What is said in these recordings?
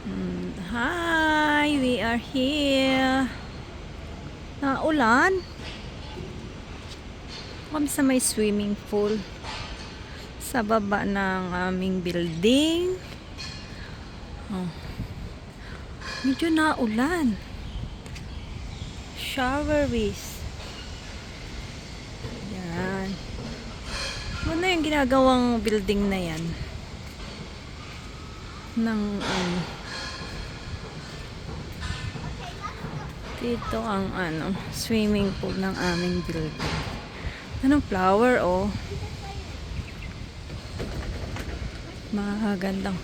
Hi, we are here. Ulan. Kami sa may swimming pool sa baba ng aming building. Oh. Medyo naulan. Showeries. Yan. Ano yung ginagawang building na yan? Dito ang swimming pool ng aming building. Anong flower, oh. Magandang.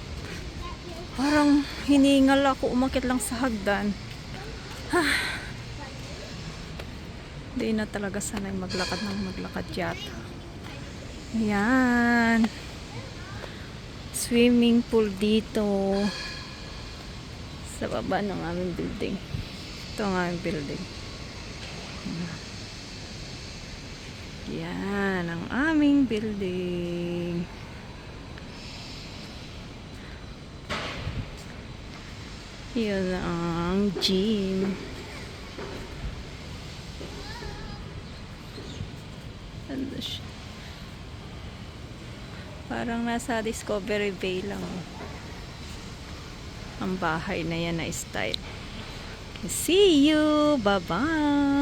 Parang hiningal ako, umakit lang sa hagdan. Hindi na talaga sanay maglakad yata. Ayan. Swimming pool dito sa baba ng aming building. Ito ang aming building. Yan ang aming building. Yun ang gym. Ano siya? Parang nasa Discovery Bay lang. Ang bahay na yan na style. See you! Bye-bye!